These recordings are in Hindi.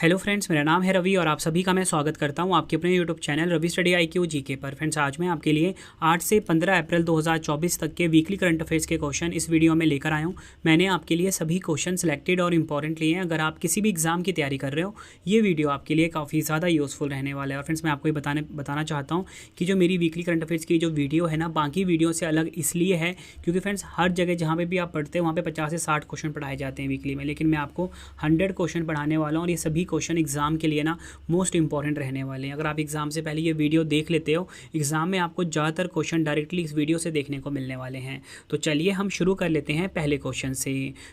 हेलो फ्रेंड्स, मेरा नाम है रवि और आप सभी का मैं स्वागत करता हूं आपके अपने YouTube channel Ravi study IQ GK पर। फ्रेंड्स, आज मैं आपके लिए 8 से 15 अप्रैल 2024 तक के वीकली करंट अफेयर्स के क्वेश्चन इस वीडियो में लेकर आया हूं। मैंने आपके लिए सभी क्वेश्चन सिलेक्टेड और इंपॉर्टेंट लिए हैं। अगर आप किसी भी एग्जाम की तैयारी कर रहे हो, ये वीडियो आपके लिए काफ़ी ज़्यादा यूज़फुल रहने वाला है। और फ्रेंड्स, मैं आपको ये बताना चाहता हूँ कि जो मेरी वीकली करंट अफेयर्स की जो वीडियो है ना, बाकी वीडियो से अलग इसलिए है क्योंकि फ्रेंड्स, हर जगह जहाँ पे भी आप पढ़ते हो वहाँ पे 50 से 60 क्वेश्चन पढ़ाए जाते हैं वीकली में, लेकिन मैं आपको 100 क्वेश्चन पढ़ाने वाला हूँ और ये सभी क्वेश्चन एग्जाम के लिए ना मोस्ट इंपॉर्टेंट रहने वाले हैं। अगर आप एग्जाम से पहले ये वीडियो देख लेते हो, एग्जाम में आपको ज़्यादातर क्वेश्चन डायरेक्टली इस वीडियो से देखने को मिलने वाले हैं। तो चलिए हम शुरू कर लेते हैं पहले क्वेश्चन से।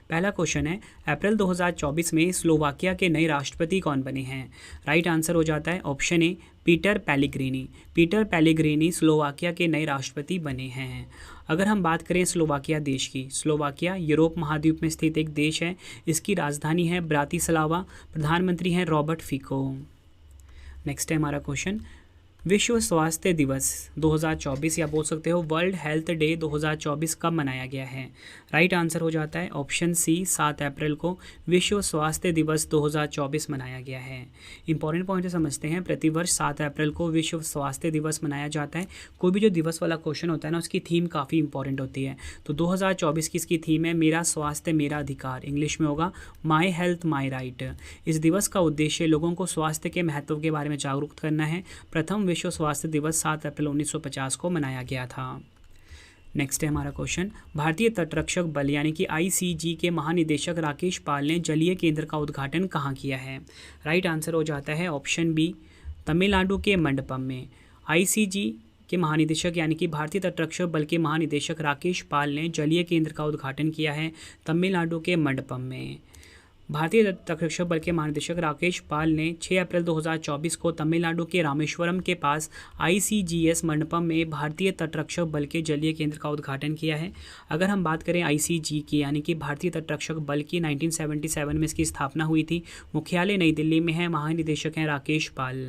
पहला क्वेश्चन है, अप्रैल 2024 में स्लोवाकिया के नए राष्ट्रपति कौन बने हैं? राइट आंसर हो जाता है ऑप्शन ए, Peter Pellegrini. Peter Pellegrini Slovakia के नए राष्ट्रपति बने हैं। अगर हम बात करें स्लोवाकिया देश की, स्लोवाकिया यूरोप महाद्वीप में स्थित एक देश है। इसकी राजधानी है ब्रातिस्लावा। प्रधानमंत्री हैं रॉबर्ट फिको। नेक्स्ट है हमारा क्वेश्चन, विश्व स्वास्थ्य दिवस 2024 या बोल सकते हो वर्ल्ड हेल्थ डे 2024 कब मनाया गया है? राइट आंसर हो जाता है ऑप्शन सी, 7 अप्रैल को विश्व स्वास्थ्य दिवस 2024 मनाया गया है। इंपॉर्टेंट पॉइंट समझते हैं, प्रतिवर्ष 7 अप्रैल को विश्व स्वास्थ्य दिवस मनाया जाता है। कोई भी जो दिवस वाला क्वेश्चन होता है ना, उसकी थीम काफ़ी इंपॉर्टेंट होती है। तो 2024 की इसकी थीम है मेरा स्वास्थ्य मेरा अधिकार, इंग्लिश में होगा माई हेल्थ माई राइट। इस दिवस का उद्देश्य लोगों को स्वास्थ्य के महत्व के बारे में जागरूक करना है। प्रथम विश्व स्वास्थ्य दिवस 7 अप्रैल 1950 को मनाया गया था। नेक्स्ट है हमारा क्वेश्चन, भारतीय तटरक्षक बल यानी कि ICG के महानिदेशक राकेश पाल ने जलीय केंद्र का उद्घाटन कहाँ किया है? राइट आंसर हो जाता है ऑप्शन बी, तमिलनाडु के मंडपम में। ICG के महानिदेशक यानी कि भारतीय तटरक्षक बल के महानिदेशक राकेश पाल ने जलीय केंद्र का उद्घाटन किया है तमिलनाडु के मंडपम में। भारतीय तटरक्षक बल के महानिदेशक राकेश पाल ने 6 अप्रैल 2024 को तमिलनाडु के रामेश्वरम के पास ICGS मंडपम में भारतीय तटरक्षक बल के जलीय केंद्र का उद्घाटन किया है। अगर हम बात करें ICG की यानी कि भारतीय तटरक्षक बल की, 1977 में इसकी स्थापना हुई थी। मुख्यालय नई दिल्ली में है। महानिदेशक हैं राकेश पाल।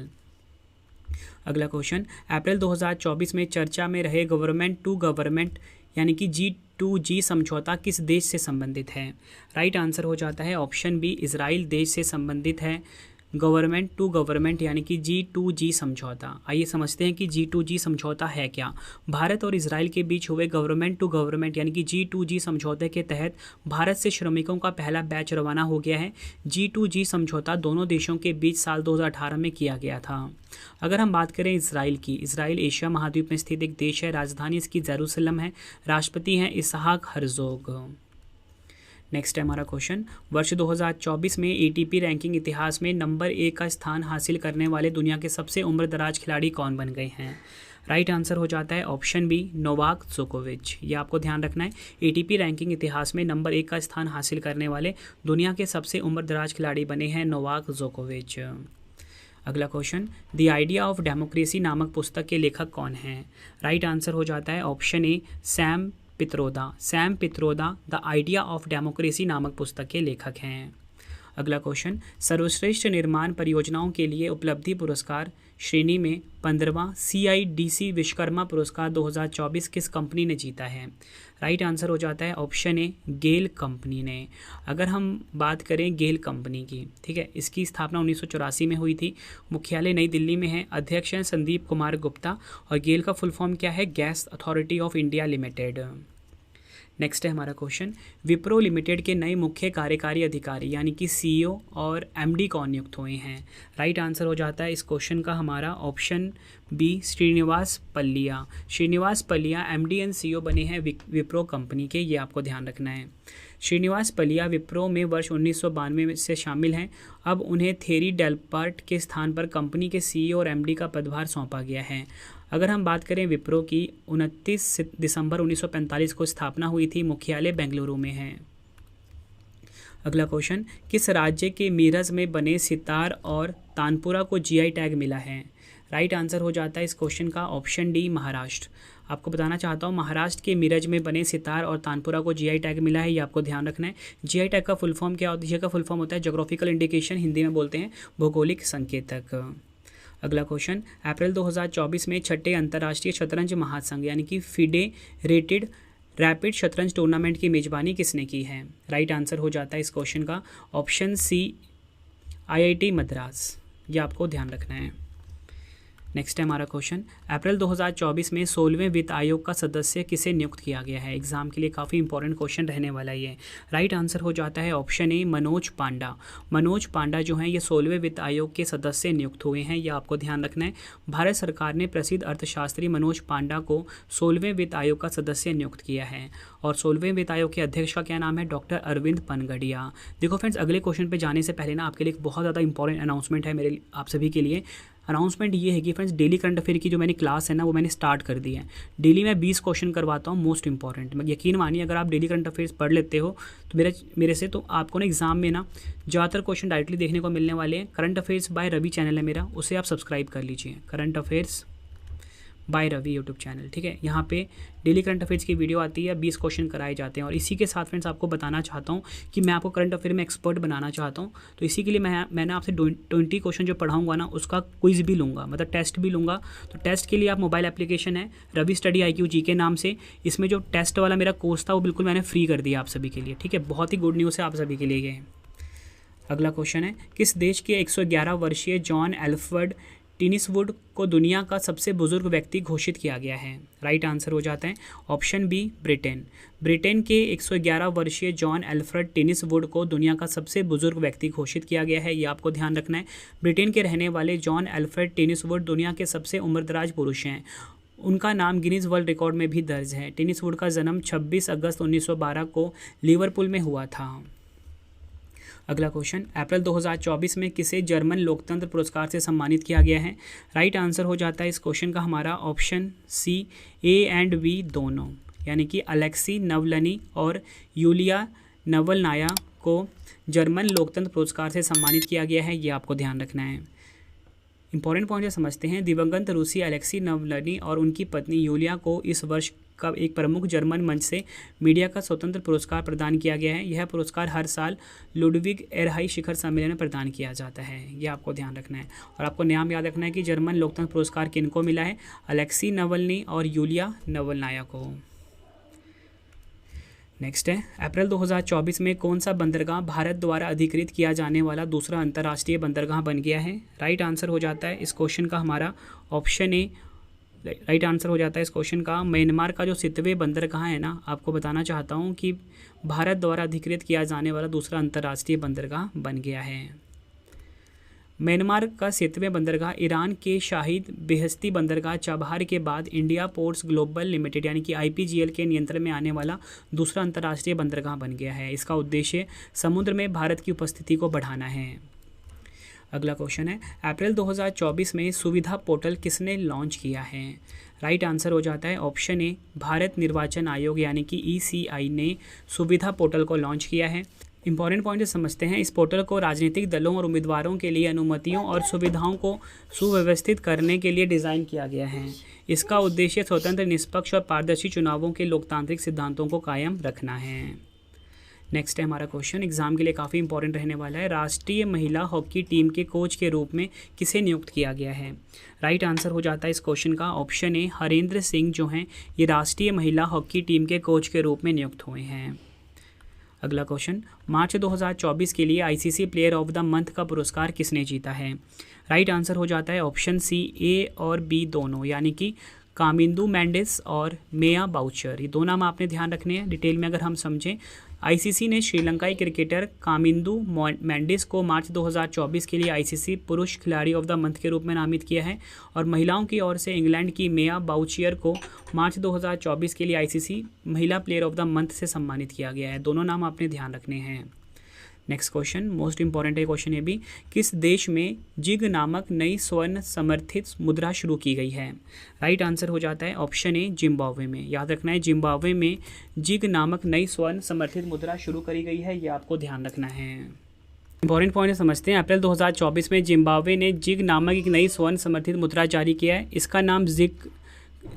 अगला क्वेश्चन, अप्रैल 2024 में चर्चा में रहे गवर्नमेंट टू गवर्नमेंट यानी कि G2G समझौता किस देश से संबंधित है? राइट आंसर हो जाता है ऑप्शन बी, इजराइल देश से संबंधित है गवर्नमेंट टू गवर्नमेंट यानी कि G2G समझौता। आइए समझते हैं कि G2G समझौता है क्या। भारत और इजराइल के बीच हुए गवर्नमेंट टू गवर्नमेंट यानी कि G2G समझौते के तहत भारत से श्रमिकों का पहला बैच रवाना हो गया है। G2G समझौता दोनों देशों के बीच साल 2018 में किया गया था। अगर हम बात करें इजराइल की, इजराइल एशिया महाद्वीप में स्थित एक देश है। राजधानी इसकी जेरूसलम है। राष्ट्रपति हैं इसहाक हर्जोग। नेक्स्ट है हमारा क्वेश्चन, वर्ष 2024 में ATP रैंकिंग इतिहास में नंबर 1 का स्थान हासिल करने वाले दुनिया के सबसे उम्रदराज खिलाड़ी कौन बन गए हैं? राइट आंसर हो जाता है ऑप्शन बी, नोवाक जोकोविच। ये आपको ध्यान रखना है, ATP रैंकिंग इतिहास में नंबर 1 का स्थान हासिल करने वाले दुनिया के सबसे उम्रदराज खिलाड़ी बने हैं नोवाक जोकोविच। अगला question, the idea of democracy नामक पुस्तक के लेखक कौन हैं? राइट आंसर हो जाता है option A, Sam Pitroda the idea of democracy नामक पुस्तक के लेखक हैं। अगला क्वेश्चन, सर्वश्रेष्ठ निर्माण परियोजनाओं के लिए उपलब्धि पुरस्कार श्रेणी में 15वां CIDC विश्वकर्मा पुरस्कार 2024 किस कंपनी ने जीता है? राइट आंसर हो जाता है ऑप्शन ए, गेल कंपनी ने। अगर हम बात करें गेल कंपनी की, ठीक है, इसकी स्थापना 1984 में हुई थी। मुख्यालय नई दिल्ली में है। अध्यक्ष हैं संदीप कुमार गुप्ता और गेल का फुल फॉर्म क्या है? Gas authority of India limited. Next है हमारा क्वेश्चन, विप्रो लिमिटेड के नए मुख्य कार्यकारी अधिकारी यानी कि CEO और MD कौन नियुक्त हुए हैं? राइट आंसर हो जाता है इस क्वेश्चन का हमारा option B, Srinivas Palliya MD and CEO बने हैं विप्रो कंपनी के। ये आपको ध्यान रखना है। श्रीनिवास पल्लिया विप्रो में वर्ष 1992 से शामिल हैं। अब उन्हें थेरी डेलपार्ट के स्थान पर कंपनी के CEO और MD का पदभार सौंपा गया है। अगर हम बात करें विप्रो की, 29 दिसंबर 1945 को स्थापना हुई थी। मुख्यालय बेंगलुरु में है। अगला क्वेश्चन, किस राज्य के मीरज में बने सितार और तानपुरा को GI टैग मिला है? राइट आंसर हो जाता है इस क्वेश्चन का ऑप्शन डी, महाराष्ट्र। आपको बताना चाहता हूँ, महाराष्ट्र के मीरज में बने सितार और तानपुरा को GI टैग मिला है। ये आपको ध्यान रखना है। GI टैग का फुल फॉर्म क्या होता है? GI का फुल फॉर्म होता है जोग्राफिकल इंडिकेशन, हिंदी में बोलते हैं भौगोलिक संकेतक। अगला क्वेश्चन, अप्रैल 2024 में छठे अंतर्राष्ट्रीय शतरंज महासंघ यानी कि FIDE रैपिड शतरंज टूर्नामेंट की मेजबानी किसने की है? राइट आंसर हो जाता है इस क्वेश्चन का ऑप्शन सी, IIT मद्रास, ये आपको ध्यान रखना है। नेक्स्ट है हमारा क्वेश्चन, अप्रैल 2024 में 16वें वित्त आयोग का सदस्य किसे नियुक्त किया गया है। एग्जाम के लिए काफ़ी इंपॉर्टेंट क्वेश्चन रहने वाला है ये। राइट आंसर हो जाता है ऑप्शन ए मनोज पांडा। मनोज पांडा जो हैं ये 16वें वित्त आयोग के सदस्य नियुक्त हुए हैं, ये आपको ध्यान रखना है। भारत सरकार ने प्रसिद्ध अर्थशास्त्री मनोज पांडा को 16वें वित्त आयोग का सदस्य नियुक्त किया है। और 16वें वित्त आयोग के अध्यक्ष का क्या नाम है, डॉक्टर अरविंद पनगड़िया। देखो फ्रेंड्स, अगले क्वेश्चन पे जाने से पहले ना आपके लिए एक बहुत ज़्यादा इंपॉर्टेंट अनाउंसमेंट है मेरे आप सभी के लिए। अनाउंसमेंट ये है कि फ्रेंड्स डेली करंट अफेयर की जो मैंने क्लास है ना वो मैंने स्टार्ट कर दी है। डेली मैं 20 क्वेश्चन करवाता हूँ मोस्ट इंपॉर्टेंट। यकीन मानिए अगर आप डेली करंट अफेयर्स पढ़ लेते हो तो मेरे से तो आपको ना एग्जाम में ना ज़्यादातर क्वेश्चन डायरेक्टली देखने को मिलने वाले हैं। Current affairs by Ravi channel है मेरा, उसे आप सब्सक्राइब कर लीजिए। Current affairs by Ravi YouTube channel, ठीक है। यहाँ पे डेली करंट अफेयर्स की वीडियो आती है, 20 क्वेश्चन कराए जाते हैं। और इसी के साथ फ्रेंड्स आपको बताना चाहता हूँ कि मैं आपको करंट अफेयर में एक्सपर्ट बनाना चाहता हूँ। तो इसी के लिए मैंने आपसे 20 क्वेश्चन जो पढ़ाऊंगा ना उसका क्विज भी लूँगा, मतलब टेस्ट भी लूँगा। तो टेस्ट के लिए आप मोबाइल एप्लीकेशन है रवि स्टडी IQ GK नाम से, इसमें जो टेस्ट वाला मेरा कोर्स था वो बिल्कुल मैंने फ्री कर दिया आप सभी के लिए, ठीक है। बहुत ही गुड न्यूज़ है आप सभी के लिए ये। अगला क्वेश्चन है, किस देश के 111 वर्षीय जॉन एल्फ्रेड टिनिसवुड को दुनिया का सबसे बुजुर्ग व्यक्ति घोषित किया गया है। राइट आंसर हो जाता है ऑप्शन बी ब्रिटेन। ब्रिटेन के 111 वर्षीय जॉन एल्फ्रेड टिनिसवुड को दुनिया का सबसे बुजुर्ग व्यक्ति घोषित किया गया है, ये आपको ध्यान रखना है। ब्रिटेन के रहने वाले जॉन एल्फ्रेड टिनिसवुड दुनिया के सबसे उम्रदराज पुरुष हैं। उनका नाम गिनीज वर्ल्ड रिकॉर्ड में भी दर्ज है। टिनिसवुड का जन्म 26 अगस्त 1912 को लिवरपूल में हुआ था। अगला क्वेश्चन, अप्रैल 2024 में किसे जर्मन लोकतंत्र पुरस्कार से सम्मानित किया गया है। राइट आंसर हो जाता है इस क्वेश्चन का हमारा option C A and B दोनों, यानी कि अलेक्सी नवलनी और यूलिया नवलनाया को जर्मन लोकतंत्र पुरस्कार से सम्मानित किया गया है, ये आपको ध्यान रखना है। इंपॉर्टेंट पॉइंट समझते हैं। दिवंगत रूसी अलेक्सी नवलनी और उनकी पत्नी यूलिया को इस वर्ष का एक प्रमुख जर्मन मंच से मीडिया का स्वतंत्र पुरस्कार प्रदान किया गया है। यह पुरस्कार हर साल लुडविग एरहाई शिखर सम्मेलन में प्रदान किया जाता है, यह आपको ध्यान रखना है। और आपको नाम याद रखना है कि जर्मन लोकतंत्र पुरस्कार किनको मिला है, अलेक्सी नवलनी और यूलिया नवलनाया को। नेक्स्ट है, अप्रैल 2024 में कौन सा बंदरगाह भारत द्वारा अधिकृत किया जाने वाला दूसरा अंतर्राष्ट्रीय बंदरगाह बन गया है। राइट आंसर हो जाता है इस क्वेश्चन का हमारा ऑप्शन ए। राइट आंसर हो जाता है इस क्वेश्चन का म्यांमार का जो सितवे बंदरगाह है ना, आपको बताना चाहता हूँ कि भारत द्वारा अधिकृत किया जाने वाला दूसरा अंतर्राष्ट्रीय बंदरगाह बन गया है। म्यांमार का सितवें बंदरगाह ईरान के शाहिद बेहस्ती बंदरगाह चाबहार के बाद इंडिया पोर्ट्स ग्लोबल लिमिटेड यानी कि IPGL के नियंत्रण में आने वाला दूसरा अंतर्राष्ट्रीय बंदरगाह बन गया है। इसका उद्देश्य समुद्र में भारत की उपस्थिति को बढ़ाना है। अगला क्वेश्चन है, अप्रैल 2024 में सुविधा पोर्टल किसने लॉन्च किया है। राइट आंसर हो जाता है ऑप्शन ए भारत निर्वाचन आयोग यानी कि ECI ने सुविधा पोर्टल को लॉन्च किया है। इंपॉर्टेंट पॉइंट समझते हैं। इस पोर्टल को राजनीतिक दलों और उम्मीदवारों के लिए अनुमतियों और सुविधाओं को सुव्यवस्थित करने के लिए डिज़ाइन किया गया है। इसका उद्देश्य स्वतंत्र, निष्पक्ष और पारदर्शी चुनावों के लोकतांत्रिक सिद्धांतों को कायम रखना है। नेक्स्ट है हमारा क्वेश्चन, एग्जाम के लिए काफ़ी इंपॉर्टेंट रहने वाला है। राष्ट्रीय महिला हॉकी टीम के कोच के रूप में किसे नियुक्त किया गया है। राइट आंसर हो जाता है इस क्वेश्चन का ऑप्शन ए हरेंद्र सिंह जो हैं ये राष्ट्रीय महिला हॉकी टीम के कोच के रूप में नियुक्त हुए हैं। अगला क्वेश्चन, मार्च 2024 के लिए ICC player of the month का पुरस्कार किसने जीता है। राइट आंसर हो जाता है ऑप्शन सी A और B दोनों, यानी कि कामिंदू मेंडिस और मेया बाउचर। ये दो नाम आपने ध्यान रखने हैं। डिटेल में अगर हम समझें, ICC ने श्रीलंकाई क्रिकेटर कामिंदू मेंडिस को मार्च 2024 के लिए ICC पुरुष खिलाड़ी ऑफ द मंथ के रूप में नामित किया है। और महिलाओं की ओर से इंग्लैंड की मेया बाउचियर को मार्च 2024 के लिए ICC महिला प्लेयर ऑफ द मंथ से सम्मानित किया गया है। दोनों नाम आपने ध्यान रखने हैं। नेक्स्ट क्वेश्चन मोस्ट इंपॉर्टेंट है क्वेश्चन ये भी, किस देश में जिग नामक नई स्वर्ण समर्थित मुद्रा शुरू की गई है। राइट आंसर हो जाता है ऑप्शन ए जिम्बाब्वे में। याद रखना है जिम्बाब्वे में जिग नामक नई स्वर्ण समर्थित मुद्रा शुरू करी गई है, ये आपको ध्यान रखना है। इंपॉर्टेंट पॉइंट समझते हैं। अप्रैल 2024 में जिम्बाब्वे ने जिग नामक एक नई स्वर्ण समर्थित मुद्रा जारी किया है। इसका नाम जिग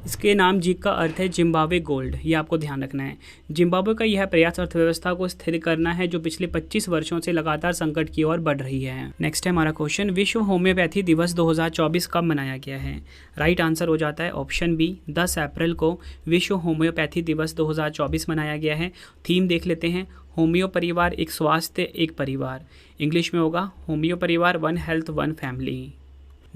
इसके नाम जी का अर्थ है जिम्बाब्वे गोल्ड, ये आपको ध्यान रखना है। जिम्बाब्वे का यह प्रयास अर्थव्यवस्था को स्थिर करना है जो पिछले 25 वर्षों से लगातार संकट की ओर बढ़ रही है। नेक्स्ट है हमारा क्वेश्चन, विश्व होम्योपैथी दिवस 2024 कब मनाया गया है? राइट आंसर हो जाता है ऑप्शन बी, 10 अप्रैल को विश्व होम्योपैथी दिवस 2024 मनाया गया है। थीम देख लेते हैं, होम्यो परिवार, एक स्वास्थ्य एक परिवार। इंग्लिश में होगा होम्यो परिवार, one health one family.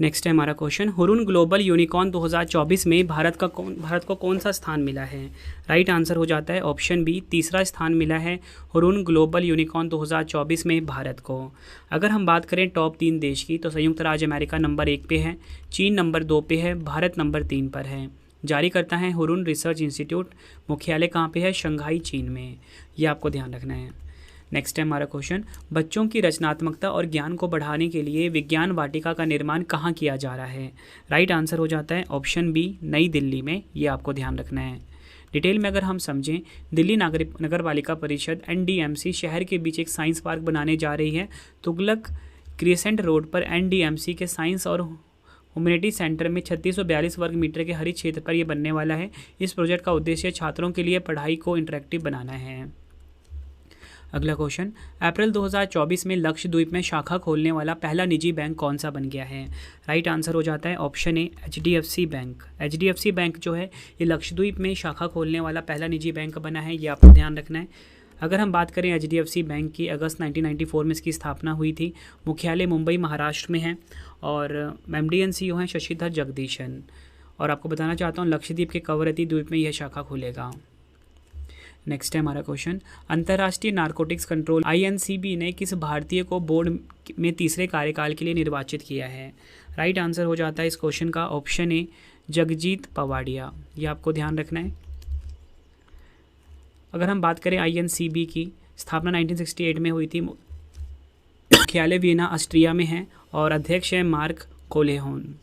Next है हमारा क्वेश्चन, हुरुन ग्लोबल यूनिकॉर्न 2024 में भारत को कौन सा स्थान मिला है? राइट आंसर हो जाता है ऑप्शन बी, तीसरा स्थान मिला है हुरुन ग्लोबल यूनिकॉर्न 2024 में भारत को। अगर हम बात करें टॉप 3 देश की तो संयुक्त राज्य अमेरिका नंबर 1 पे है, चीन नंबर 2 पे है, भारत नंबर 3 पर है। जारी करता है हुरुन रिसर्च इंस्टीट्यूट, मुख्यालय कहाँ पे है? शंघाई चीन में, ये आपको ध्यान रखना है। नेक्स्ट है हमारा क्वेश्चन, बच्चों की रचनात्मकता और ज्ञान को बढ़ाने के लिए विज्ञान वाटिका का निर्माण कहाँ किया जा रहा है? राइट आंसर हो जाता है ऑप्शन बी, नई दिल्ली में, ये आपको ध्यान रखना है। डिटेल में अगर हम समझें, दिल्ली नगर पालिका परिषद NDMC शहर के बीच एक साइंस पार्क बनाने जा रही है। तुगलक क्रिसेंट रोड पर NDMC के साइंस और ह्यूमैनिटी सेंटर में 3642 वर्ग मीटर के हरित क्षेत्र पर यह बनने वाला है। इस प्रोजेक्ट का उद्देश्य छात्रों के लिए पढ़ाई को इंटरेक्टिव बनाना है। अगला क्वेश्चन, अप्रैल 2024 में लक्षद्वीप में शाखा खोलने वाला पहला निजी बैंक कौन सा बन गया है? राइट आंसर हो जाता है ऑप्शन ए, HDFC बैंक। HDFC बैंक जो है ये लक्षद्वीप में शाखा खोलने वाला पहला निजी बैंक बना है, ये आपको ध्यान रखना है। अगर हम बात करें HDFC बैंक की, अगस्त 1994 में इसकी स्थापना हुई थी। मुख्यालय मुंबई महाराष्ट्र में है और MD and CEO हैं शशिधर जगदीशन। और आपको बताना चाहता हूँ लक्षद्वीप के कवरत्ती द्वीप में यह शाखा खुलेगा। नेक्स्ट है हमारा क्वेश्चन, अंतर्राष्ट्रीय नारकोटिक्स कंट्रोल INCB ने किस भारतीय को बोर्ड में तीसरे कार्यकाल के लिए निर्वाचित किया है? राइट आंसर हो जाता है इस क्वेश्चन का ऑप्शन ए, जगजीत पवाडिया, ये आपको ध्यान रखना है। अगर हम बात करें INCB की, स्थापना 1968 में हुई थी। मुख्यालय वियना ऑस्ट्रिया में है और अध्यक्ष है मार्क कोलेहोन।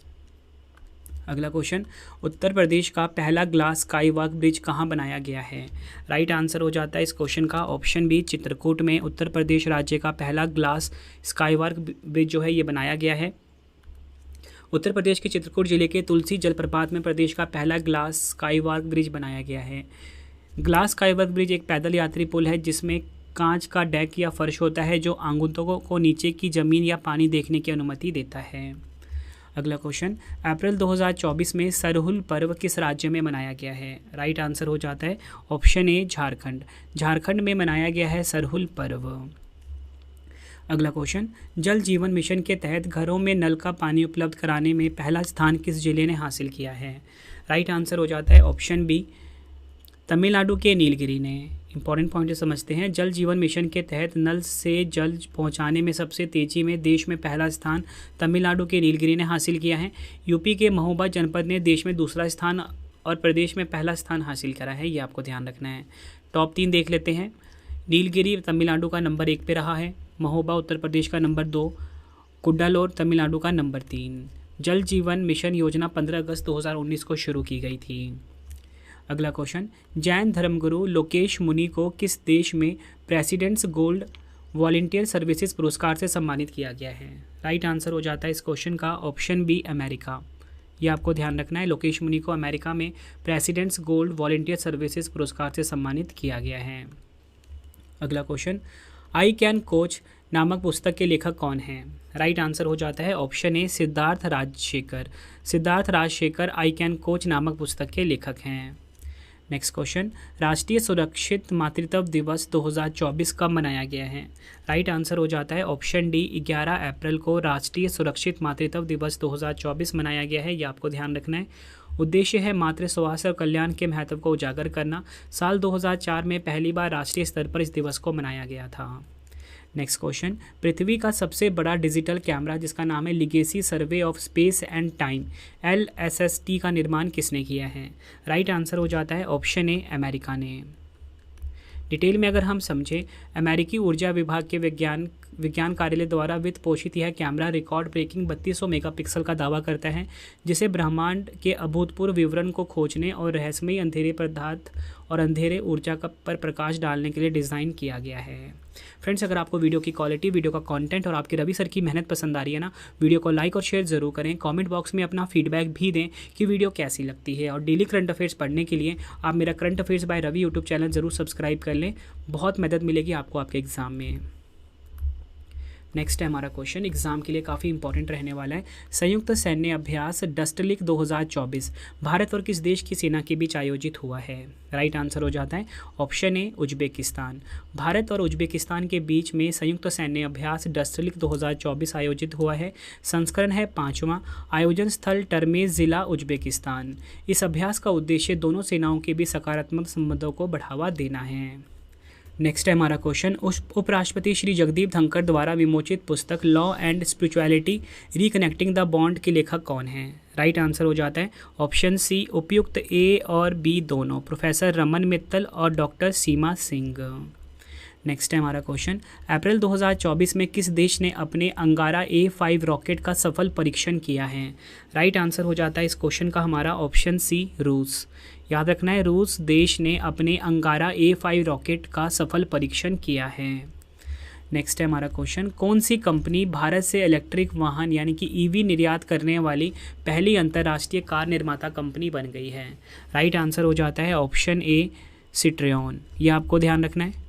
अगला क्वेश्चन, उत्तर प्रदेश का पहला ग्लास स्काई वॉक ब्रिज कहाँ बनाया गया है? राइट आंसर हो जाता है इस क्वेश्चन का ऑप्शन बी, चित्रकूट में उत्तर प्रदेश राज्य का पहला ग्लास स्काई वॉक ब्रिज जो है ये बनाया गया है। उत्तर प्रदेश के चित्रकूट जिले के तुलसी जलप्रपात में प्रदेश का पहला ग्लास स्काई वॉक ब्रिज बनाया गया है। ग्लास स्काई वॉक ब्रिज एक पैदल यात्री पुल है जिसमें कांच का डेक या फर्श होता है जो आगंतुकों को नीचे की जमीन या पानी देखने की अनुमति देता है। अगला क्वेश्चन, अप्रैल 2024 में सरहुल पर्व किस राज्य में मनाया गया है? राइट आंसर हो जाता है ऑप्शन ए, झारखंड। झारखंड में मनाया गया है सरहुल पर्व। अगला क्वेश्चन, जल जीवन मिशन के तहत घरों में नल का पानी उपलब्ध कराने में पहला स्थान किस जिले ने हासिल किया है? राइट आंसर हो जाता है ऑप्शन बी, तमिलनाडु के नीलगिरी ने। इंपॉर्टेंट पॉइंट समझते हैं, जल जीवन मिशन के तहत नल से जल पहुंचाने में सबसे तेजी में देश में पहला स्थान तमिलनाडु के नीलगिरी ने हासिल किया है। यूपी के महोबा जनपद ने देश में दूसरा स्थान और प्रदेश में पहला स्थान हासिल करा है, ये आपको ध्यान रखना है। टॉप 3 देख लेते हैं, नीलगिरी तमिलनाडु का नंबर 1 पे रहा है, महोबा उत्तर प्रदेश का नंबर 2, कुड्डालोर तमिलनाडु का नंबर 3। जल जीवन मिशन योजना 15 अगस्त 2019 को शुरू की गई थी। अगला क्वेश्चन, जैन धर्मगुरु लोकेश मुनि को किस देश में प्रेसिडेंट्स गोल्ड वॉलंटियर सर्विसेज पुरस्कार से सम्मानित किया गया है? राइट आंसर हो जाता है इस क्वेश्चन का ऑप्शन बी, अमेरिका। ये आपको ध्यान रखना है, लोकेश मुनि को अमेरिका में प्रेसिडेंट्स गोल्ड वॉलंटियर सर्विसेज पुरस्कार से सम्मानित किया गया है। अगला क्वेश्चन, आई कैन कोच नामक पुस्तक के लेखक कौन हैं? राइट आंसर हो जाता है option A, Siddharth Rajshekhar. Siddharth Rajshekhar I can coach नामक पुस्तक के लेखक हैं। नेक्स्ट क्वेश्चन, राष्ट्रीय सुरक्षित मातृत्व दिवस 2024 कब मनाया गया है? राइट आंसर हो जाता है ऑप्शन डी, 11 अप्रैल को राष्ट्रीय सुरक्षित मातृत्व दिवस 2024 मनाया गया है, ये आपको ध्यान रखना है। उद्देश्य है मातृ स्वास्थ्य और कल्याण के महत्व को उजागर करना। साल 2004 में पहली बार राष्ट्रीय स्तर पर इस दिवस को मनाया गया था। नेक्स्ट क्वेश्चन, पृथ्वी का सबसे बड़ा डिजिटल कैमरा जिसका नाम है legacy survey of space and time LSST का निर्माण किसने किया है? राइट आंसर हो जाता है ऑप्शन ए, अमेरिका ने। डिटेल में अगर हम समझें, अमेरिकी ऊर्जा विभाग के विज्ञान कार्यालय द्वारा वित्त पोषित यह कैमरा रिकॉर्ड ब्रेकिंग 3200 मेगापिक्सल का दावा करता है जिसे ब्रह्मांड के अभूतपूर्व विवरण को खोजने और रहस्यमयी अंधेरे पदार्थ और अंधेरे ऊर्जा पर प्रकाश डालने के लिए डिज़ाइन किया गया है। फ्रेंड्स, अगर आपको वीडियो की क्वालिटी, वीडियो का कंटेंट और आपके रवि सर की मेहनत पसंद आ रही है ना, वीडियो को लाइक और शेयर ज़रूर करें। कमेंट बॉक्स में अपना फीडबैक भी दें कि वीडियो कैसी लगती है। और डेली करंट अफेयर्स पढ़ने के लिए आप मेरा current affairs by Ravi YouTube channel ज़रूर सब्सक्राइब कर लें, बहुत मदद मिलेगी आपको आपके एग्ज़ाम में। नेक्स्ट है हमारा क्वेश्चन, एग्जाम के लिए काफ़ी इंपॉर्टेंट रहने वाला है। संयुक्त सैन्य अभ्यास डस्टलिक 2024 भारत और किस देश की सेना के बीच आयोजित हुआ है? राइट आंसर हो जाता है ऑप्शन ए उज्बेकिस्तान। भारत और उज्बेकिस्तान के बीच में संयुक्त सैन्य अभ्यास डस्टलिक 2024 आयोजित हुआ है। संस्करण है 5वां। आयोजन स्थल टर्मेज जिला उज्बेकिस्तान। इस अभ्यास का उद्देश्य दोनों सेनाओं के बीच सकारात्मक संबंधों को बढ़ावा देना है। नेक्स्ट है हमारा क्वेश्चन, उपराष्ट्रपति श्री जगदीप धनखड़ द्वारा विमोचित पुस्तक law and spirituality reconnecting the bond के लेखक कौन है? राइट आंसर हो जाता है ऑप्शन सी उपयुक्त ए और बी दोनों, प्रोफेसर रमन मित्तल और डॉक्टर सीमा सिंह। नेक्स्ट है हमारा क्वेश्चन, अप्रैल 2024 में किस देश ने अपने अंगारा A5 रॉकेट का सफल परीक्षण किया है? राइट आंसर हो जाता है इस क्वेश्चन का हमारा ऑप्शन सी रूस। याद रखना है, रूस देश ने अपने अंगारा A5 रॉकेट का सफल परीक्षण किया है। नेक्स्ट है हमारा क्वेश्चन, कौन सी कंपनी भारत से इलेक्ट्रिक वाहन यानी कि ईवी निर्यात करने वाली पहली अंतर्राष्ट्रीय कार निर्माता कंपनी बन गई है? राइट आंसर हो जाता है ऑप्शन ए सिट्रियन। ये आपको ध्यान रखना है।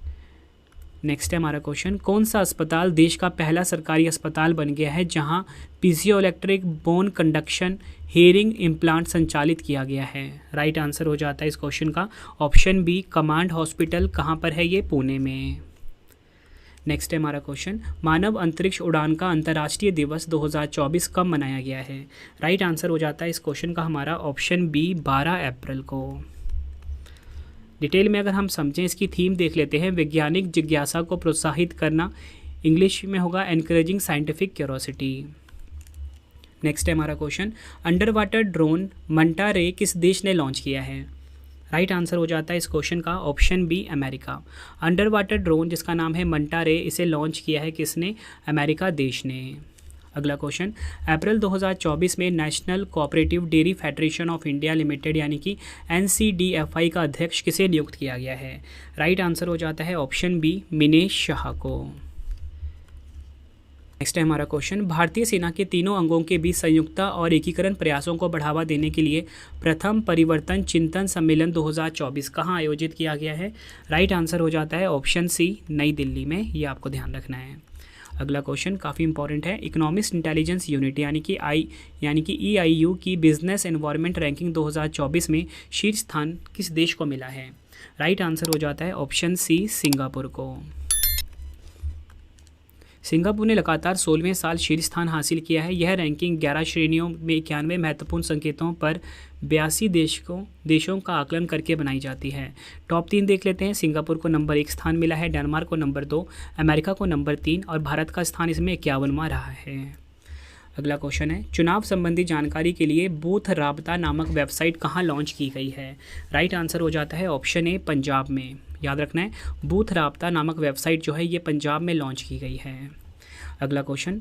नेक्स्ट है हमारा क्वेश्चन, कौन सा अस्पताल देश का पहला सरकारी अस्पताल बन गया है जहां पीजियोइलेक्ट्रिक बोन कंडक्शन हेयरिंग इम्प्लांट संचालित किया गया है? राइट आंसर हो जाता है इस क्वेश्चन का ऑप्शन बी कमांड हॉस्पिटल। कहां पर है ये? पुणे में। नेक्स्ट है हमारा क्वेश्चन, मानव अंतरिक्ष उड़ान का अंतर्राष्ट्रीय दिवस 2024 कब मनाया गया है? राइट आंसर हो जाता है इस क्वेश्चन का हमारा ऑप्शन बी 12 अप्रैल को। डिटेल में अगर हम समझें, इसकी थीम देख लेते हैं, वैज्ञानिक जिज्ञासा को प्रोत्साहित करना। इंग्लिश में होगा एनकरेजिंग साइंटिफिक क्यूरोसिटी। नेक्स्ट है हमारा question, under water drone Mantha रे किस देश ने लॉन्च किया है? राइट आंसर हो जाता है इस क्वेश्चन का option B America. Under water drone जिसका नाम है मंटा रे, इसे लॉन्च किया है किसने? अमेरिका देश ने। अगला क्वेश्चन, अप्रैल 2024 में national cooperative dairy federation of India limited यानी कि NCDFI का अध्यक्ष किसे नियुक्त किया गया है? राइट आंसर हो जाता है ऑप्शन बी मिनेश शाह को। नेक्स्ट है हमारा क्वेश्चन, भारतीय सेना के तीनों अंगों के बीच संयुक्ता और एकीकरण प्रयासों को बढ़ावा देने के लिए प्रथम परिवर्तन चिंतन सम्मेलन 2024 कहाँ आयोजित किया गया है? राइट आंसर हो जाता है ऑप्शन सी नई दिल्ली में। ये आपको ध्यान रखना है। अगला क्वेश्चन काफ़ी इंपॉर्टेंट है, इकोनॉमिक्स इंटेलिजेंस यूनिट यानी कि EIU की बिजनेस एनवायरनमेंट रैंकिंग 2024 में शीर्ष स्थान किस देश को मिला है? राइट आंसर हो जाता है ऑप्शन सी सिंगापुर को। सिंगापुर ने लगातार 16वें साल शीर्ष स्थान हासिल किया है। यह रैंकिंग 11 श्रेणियों में 91 महत्वपूर्ण संकेतों पर 82 देशों का आकलन करके बनाई जाती है। टॉप 3 देख लेते हैं। सिंगापुर को नंबर 1 स्थान मिला है, डेनमार्क को नंबर 2, अमेरिका को नंबर 3 और भारत का स्थान इसमें 51वां रहा है। अगला क्वेश्चन है, चुनाव संबंधी जानकारी के लिए बूथ राबता नामक वेबसाइट कहाँ लॉन्च की गई है? राइट आंसर हो जाता है ऑप्शन ए पंजाब में। याद रखना है, बूथ राबता नामक वेबसाइट जो है ये पंजाब में लॉन्च की गई है। अगला क्वेश्चन,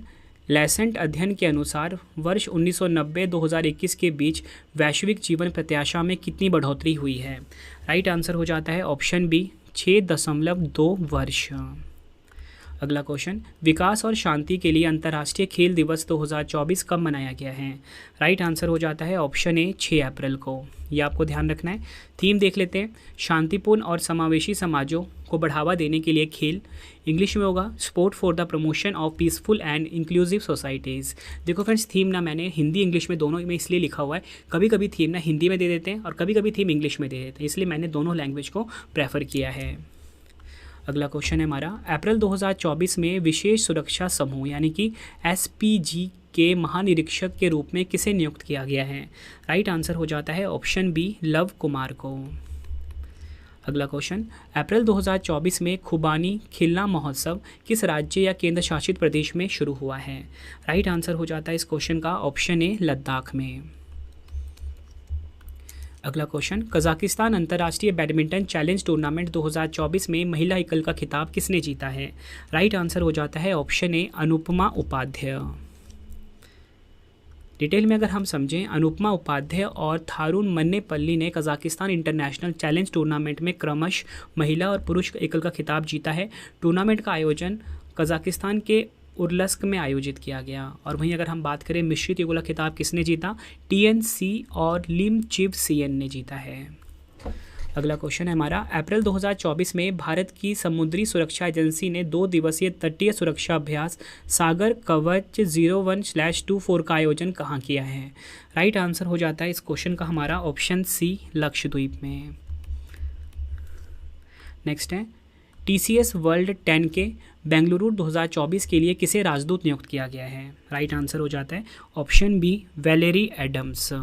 लेसेंट अध्ययन के अनुसार वर्ष 1990-2021 के बीच वैश्विक जीवन प्रत्याशा में कितनी बढ़ोतरी हुई है? राइट आंसर हो जाता है ऑप्शन बी 6.2 वर्ष। अगला क्वेश्चन, विकास और शांति के लिए अंतर्राष्ट्रीय खेल दिवस 2024 कब मनाया गया है? राइट आंसर हो जाता है ऑप्शन ए 6 अप्रैल को। ये आपको ध्यान रखना है। थीम देख लेते हैं, शांतिपूर्ण और समावेशी समाजों को बढ़ावा देने के लिए खेल। इंग्लिश में होगा sport for the promotion of peaceful and inclusive societies. देखो फ्रेंड्स, थीम ना मैंने हिंदी इंग्लिश में दोनों में इसलिए लिखा हुआ है, कभी कभी थीम ना हिंदी में दे देते हैं और कभी कभी थीम इंग्लिश में दे देते हैं, इसलिए मैंने दोनों लैंग्वेज को प्रेफर किया है। अगला क्वेश्चन है हमारा, अप्रैल 2024 में विशेष सुरक्षा समूह यानी कि SPG के महानिरीक्षक के रूप में किसे नियुक्त किया गया है? राइट आंसर हो जाता है ऑप्शन बी लव कुमार को। अगला क्वेश्चन, अप्रैल 2024 में खुबानी खिलना महोत्सव किस राज्य या केंद्र शासित प्रदेश में शुरू हुआ है? राइट आंसर हो जाता है इस क्वेश्चन का ऑप्शन ए लद्दाख में। अगला क्वेश्चन, कजाकिस्तान अंतर्राष्ट्रीय बैडमिंटन चैलेंज टूर्नामेंट 2024 में महिला एकल का खिताब किसने जीता है? राइट आंसर हो जाता है option A Anupama Upadhyay. Detail में अगर हम समझें, अनुपमा उपाध्याय और थारून मन्नेपल्ली ने कजाकिस्तान इंटरनेशनल चैलेंज टूर्नामेंट में क्रमशः महिला और पुरुष एकल का खिताब जीता है। टूर्नामेंट का आयोजन कजाकिस्तान के उर्लस्क में आयोजित किया गया। और वहीं अगर हम बात करें मिश्रित युगल का खिताब किसने जीता, TNC और लिम चिव सियन ने जीता है। अगला क्वेश्चन है हमारा, अप्रैल 2024 में भारत की समुद्री सुरक्षा एजेंसी ने 2 दिवसीय तटीय सुरक्षा अभ्यास सागर कवच 01/24 का आयोजन कहाँ किया है। राइट आंसर हो जाता है इस क्वेश्चन का हमारा ऑप्शन सी, लक्षद्वीप में। नेक्स्ट है, TCS वर्ल्ड 10 के बेंगलुरु 2024 के लिए किसे राजदूत नियुक्त किया गया है। राइट आंसर हो जाता है option B, Valerie Adams.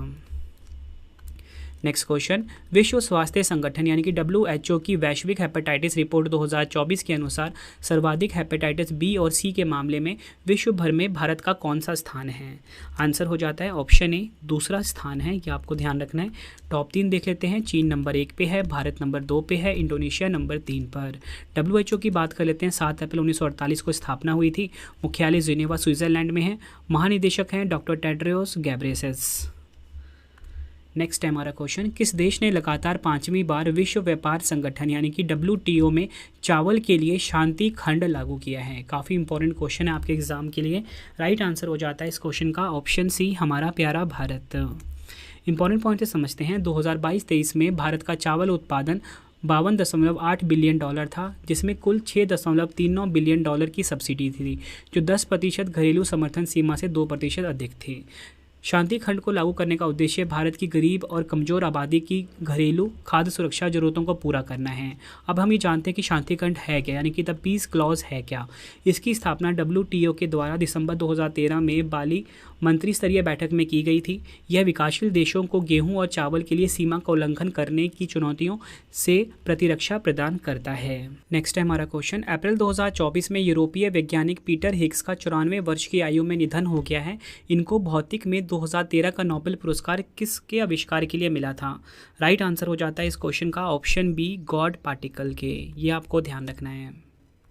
Next question, विश्व स्वास्थ्य संगठन यानी कि WHO की वैश्विक हेपेटाइटिस रिपोर्ट 2024 के अनुसार सर्वाधिक हेपेटाइटिस बी और सी के मामले में विश्व भर में भारत का कौन सा स्थान है। आंसर हो जाता है ऑप्शन ए, दूसरा स्थान है। ये आपको ध्यान रखना है। टॉप 3 देख लेते हैं। चीन नंबर 1 पे है, भारत नंबर 2 पे है, इंडोनेशिया नंबर 3 पर। WHO की बात कर लेते हैं। 7 अप्रैल 1948 को स्थापना हुई थी। मुख्यालय जिनेवा स्विट्जरलैंड में है। महानिदेशक हैं डॉक्टर टेड्रोस गैब्रेयेसस। नेक्स्ट है हमारा क्वेश्चन, किस देश ने लगातार 5वीं बार विश्व व्यापार संगठन यानी कि WTO में चावल के लिए शांति खंड लागू किया है। काफ़ी इंपॉर्टेंट क्वेश्चन है आपके एग्जाम के लिए। राइट आंसर हो जाता है इस क्वेश्चन का ऑप्शन सी, हमारा प्यारा भारत। इंपॉर्टेंट पॉइंट समझते हैं। 2022-23 में भारत का चावल उत्पादन $52.8 बिलियन था, जिसमें कुल $6.39 बिलियन की सब्सिडी थी, जो 10% घरेलू समर्थन सीमा से 2% अधिक थी। शांति खंड को लागू करने का उद्देश्य भारत की गरीब और कमज़ोर आबादी की घरेलू खाद्य सुरक्षा जरूरतों को पूरा करना है। अब हम ये जानते हैं कि शांति खंड है क्या, यानी कि द पीस क्लॉज है क्या। इसकी स्थापना WTO के द्वारा दिसंबर 2013 में बाली मंत्री स्तरीय बैठक में की गई थी। यह विकासशील देशों को गेहूं और चावल के लिए सीमा का उल्लंघन करने की चुनौतियों से प्रतिरक्षा प्रदान करता है। नेक्स्ट है हमारा क्वेश्चन, अप्रैल 2024 में यूरोपीय वैज्ञानिक पीटर हिग्स का 94 वर्ष की आयु में निधन हो गया है। इनको भौतिक में 2013 का नोबेल पुरस्कार किसके आविष्कार के लिए मिला था। राइट आंसर हो जाता है इस क्वेश्चन का ऑप्शन बी, गॉड पार्टिकल के। ये आपको ध्यान रखना है।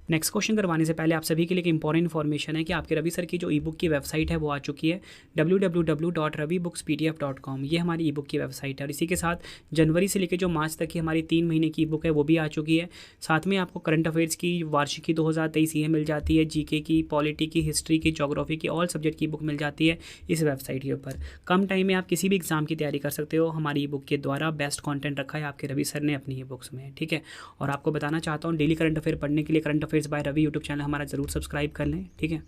नेक्स्ट क्वेश्चन करवाने से पहले आप सभी के लिए एक इंपॉर्टेंट इन्फॉर्मेशन है कि आपके रवि सर की जो ई बुक की वेबसाइट है वो आ चुकी है www.ravibookspdf.com। ये हमारी ई बुक की वेबसाइट है। और इसी के साथ जनवरी से लेकर जो मार्च तक की हमारी 3 महीने की ई बुक है वो भी आ चुकी है। साथ में आपको करंट अफेयर्स की वार्षिकी 2023 ये मिल जाती है, जीके की, पॉलिटी की, हिस्ट्री की, ज्योग्राफी की, ऑल सब्जेक्ट की बुक मिल जाती है इस वेबसाइट के ऊपर। कम टाइम में आप किसी भी एग्जाम की तैयारी कर सकते हो। हमारी ई बुक के द्वारा बेस्ट कॉन्टेंट रखा है आपके रवि सर ने अपनी ई बुक्स में, ठीक है। और आपको बताना चाहता हूँ, डेली करंट अफेयर पढ़ने के लिए current affairs by Ravi YouTube channel हमारा जरूर सब्सक्राइब कर लें, ठीक है।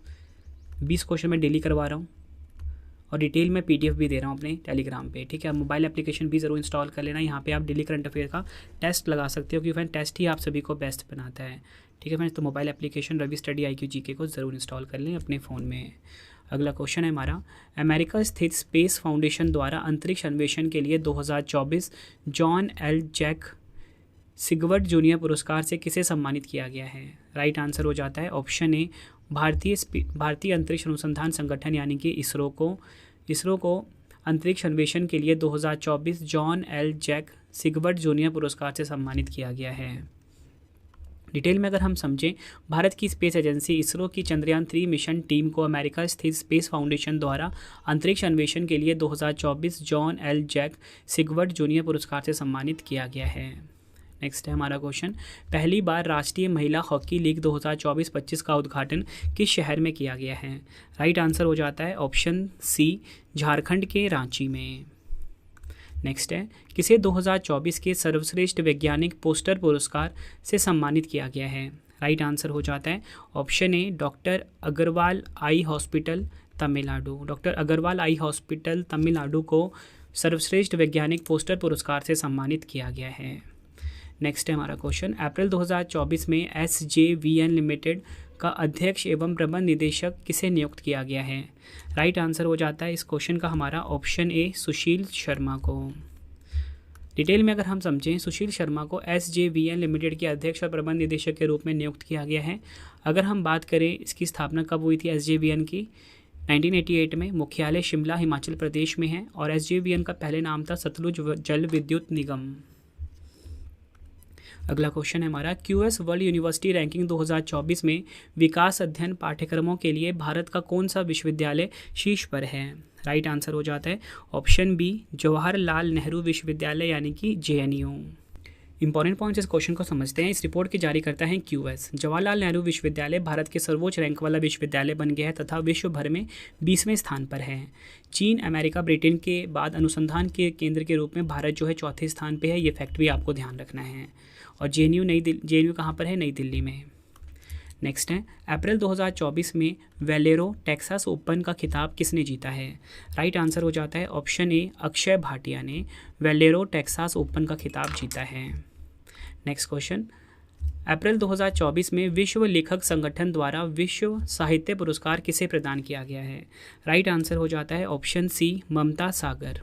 20 क्वेश्चन मैं डेली करवा रहा हूँ और डिटेल में PDF भी दे रहा हूँ अपने टेलीग्राम पे, ठीक है। मोबाइल एप्लीकेशन भी ज़रूर इंस्टॉल कर लेना। यहाँ पे आप डेली करंट अफेयर का टेस्ट लगा सकते हो, क्योंकि फ्रेंड टेस्ट ही आप सभी को बेस्ट बनाता है, ठीक है फ्रेंड्स। तो mobile application Ravi study IQ GK को ज़रूर इंस्टॉल कर लें अपने फ़ोन में। अगला क्वेश्चन है हमारा, अमेरिका स्थित स्पेस फाउंडेशन द्वारा अंतरिक्ष अन्वेषण के लिए 2024 जॉन L. जैक सिगवर्ट जूनियर पुरस्कार से किसे सम्मानित किया गया है। राइट आंसर हो जाता है ऑप्शन ए, भारतीय अंतरिक्ष अनुसंधान संगठन यानी कि इसरो को अंतरिक्ष अन्वेषण के लिए 2024 जॉन L. जैक सिगवर्ट जूनियर पुरस्कार से सम्मानित किया गया है। डिटेल में अगर हम समझें, भारत की स्पेस एजेंसी इसरो की चंद्रयान 3 मिशन टीम को अमेरिका स्थित स्पेस फाउंडेशन द्वारा अंतरिक्ष अन्वेषण के लिए 2024 जॉन L. जैक सिगवर्ट जूनियर पुरस्कार से सम्मानित किया गया है। नेक्स्ट है हमारा क्वेश्चन, पहली बार राष्ट्रीय महिला हॉकी लीग 2024-25 का उद्घाटन किस शहर में किया गया है। राइट आंसर हो जाता है ऑप्शन सी, झारखंड के रांची में। नेक्स्ट है, किसे 2024 के सर्वश्रेष्ठ वैज्ञानिक पोस्टर पुरस्कार से सम्मानित किया गया है। राइट आंसर हो जाता है option A, doctor Agarwal eye hospital Tamil Nadu. Doctor Agarwal eye hospital Tamil Nadu को सर्वश्रेष्ठ वैज्ञानिक पोस्टर पुरस्कार से सम्मानित किया गया है। नेक्स्ट है हमारा क्वेश्चन, अप्रैल 2024 में SJVN लिमिटेड का अध्यक्ष एवं प्रबंध निदेशक किसे नियुक्त किया गया है। राइट आंसर हो जाता है इस क्वेश्चन का हमारा ऑप्शन ए, सुशील शर्मा को। डिटेल में अगर हम समझें, सुशील शर्मा को SJVN लिमिटेड के अध्यक्ष और प्रबंध निदेशक के रूप में नियुक्त किया गया है। अगर हम बात करें इसकी स्थापना कब हुई थी SJVN की, 1988 में। मुख्यालय शिमला हिमाचल प्रदेश में है और SJVN का पहले नाम था सतलुज जल विद्युत निगम। अगला क्वेश्चन है हमारा, QS वर्ल्ड यूनिवर्सिटी रैंकिंग 2024 में विकास अध्ययन पाठ्यक्रमों के लिए भारत का कौन सा विश्वविद्यालय शीर्ष पर है। राइट आंसर हो जाता है ऑप्शन बी जवाहरलाल नेहरू विश्वविद्यालय यानी कि JNU। इंपॉर्टेंट पॉइंट्स इस क्वेश्चन को समझते हैं। इस रिपोर्ट की जारी करता है QS। जवाहरलाल नेहरू विश्वविद्यालय भारत के सर्वोच्च रैंक वाला विश्वविद्यालय बन गया है तथा विश्व भर में 20वें स्थान पर है। चीन, अमेरिका, ब्रिटेन के बाद अनुसंधान के केंद्र के रूप में भारत जो है चौथे स्थान पर है। ये फैक्ट भी आपको ध्यान रखना है। और JNU कहाँ पर है? नई दिल्ली में। नेक्स्ट है, अप्रैल 2024 में वेलेरो टेक्सास ओपन का खिताब किसने जीता है? राइट आंसर हो जाता है ऑप्शन ए अक्षय भाटिया ने वेलेरो टेक्सास ओपन का खिताब जीता है। नेक्स्ट क्वेश्चन, अप्रैल 2024 में विश्व लेखक संगठन द्वारा विश्व साहित्य पुरस्कार किसे प्रदान किया गया है? राइट आंसर हो जाता है ऑप्शन सी ममता सागर।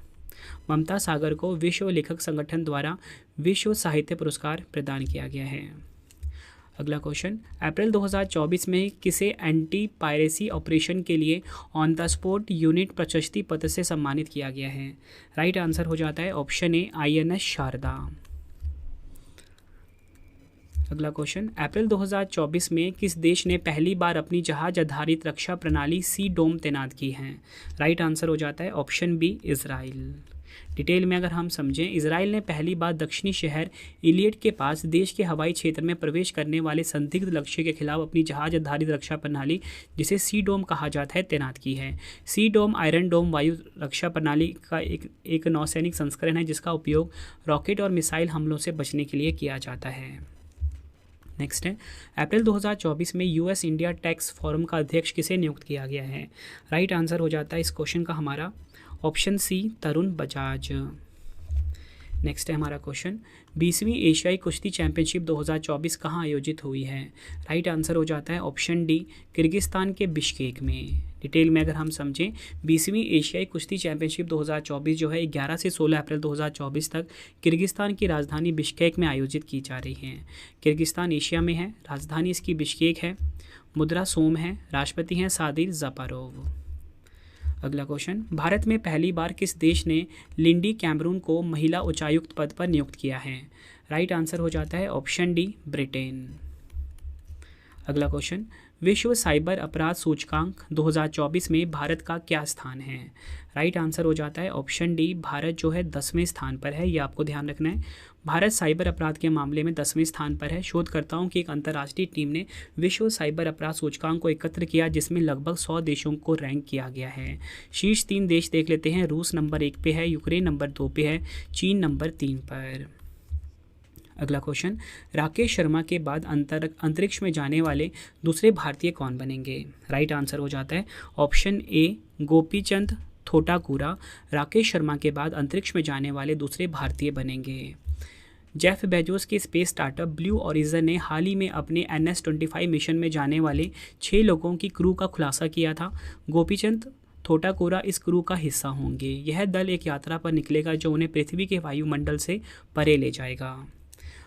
ममता सागर को विश्व लेखक संगठन द्वारा विश्व साहित्य पुरस्कार प्रदान किया गया है। अगला क्वेश्चन, अप्रैल 2024 में किसे एंटी पायरेसी ऑपरेशन के लिए ऑन द स्पॉट यूनिट प्रशस्ति पत्र से सम्मानित किया गया है? राइट आंसर हो जाता है ऑप्शन ए INS शारदा। अगला क्वेश्चन, अप्रैल 2024 में किस देश ने पहली बार अपनी जहाज आधारित रक्षा प्रणाली सी डोम तैनात की है? राइट आंसर हो जाता है ऑप्शन बी इजराइल। डिटेल में अगर हम समझें, इजराइल ने पहली बार दक्षिणी शहर इलियट के पास देश के हवाई क्षेत्र में प्रवेश करने वाले संदिग्ध लक्ष्य के खिलाफ अपनी जहाज आधारित रक्षा प्रणाली जिसे सी डोम कहा जाता है तैनात की है। सी डोम आयरन डोम वायु रक्षा प्रणाली का एक नौसैनिक संस्करण है जिसका उपयोग रॉकेट और मिसाइल हमलों से बचने के लिए किया जाता है। नेक्स्ट है, अप्रैल 2024 में US इंडिया टैक्स फोरम का अध्यक्ष किसे नियुक्त किया गया है? राइट आंसर हो जाता है इस क्वेश्चन का हमारा ऑप्शन सी तरुण बजाज। नेक्स्ट है हमारा क्वेश्चन, 20वीं एशियाई कुश्ती चैंपियनशिप 2024 कहाँ आयोजित हुई है? राइट आंसर हो जाता है ऑप्शन डी किर्गिस्तान के बिश्केक में। डिटेल में अगर हम समझें, 20वीं एशियाई कुश्ती चैंपियनशिप 2024 जो है 11 से 16 अप्रैल 2024 तक किर्गिस्तान की राजधानी बिश्केक में आयोजित की जा रही है। किर्गिस्तान एशिया में है, राजधानी इसकी बिश्केक है, मुद्रा सोम है, राष्ट्रपति हैं सादिर जापारोव। अगला क्वेश्चन, भारत में पहली बार किस देश ने लिंडी कैमरून को महिला उच्चायुक्त पद पर नियुक्त किया है? राइट आंसर हो जाता है ऑप्शन डी ब्रिटेन। अगला क्वेश्चन, विश्व साइबर अपराध सूचकांक 2024 में भारत का क्या स्थान है? राइट आंसर हो जाता है ऑप्शन डी भारत जो है 10वें स्थान पर है। ये आपको ध्यान रखना है। भारत साइबर अपराध के मामले में 10वें स्थान पर है। शोधकर्ताओं की एक अंतर्राष्ट्रीय टीम ने विश्व साइबर अपराध सूचकांक को एकत्र किया जिसमें लगभग 100 देशों को रैंक किया गया है। शीर्ष 3 देश देख लेते हैं। रूस नंबर 1 पे है, यूक्रेन नंबर 2 पे है, चीन नंबर 3 पर। अगला क्वेश्चन, राकेश शर्मा के बाद अंतरिक्ष में जाने वाले दूसरे भारतीय कौन बनेंगे? राइट आंसर हो जाता है ऑप्शन ए गोपीचंद थोटाकुरा राकेश शर्मा के बाद अंतरिक्ष में जाने वाले दूसरे भारतीय बनेंगे। जेफ बेजोस के स्पेस स्टार्टअप ब्लू ओरिजिन ने हाल ही में अपने NS-25 मिशन में जाने वाले 6 लोगों की क्रू का खुलासा किया था। गोपीचंद थोटाकुरा इस क्रू का हिस्सा होंगे। यह दल एक यात्रा पर निकलेगा जो उन्हें पृथ्वी के वायुमंडल से परे ले जाएगा।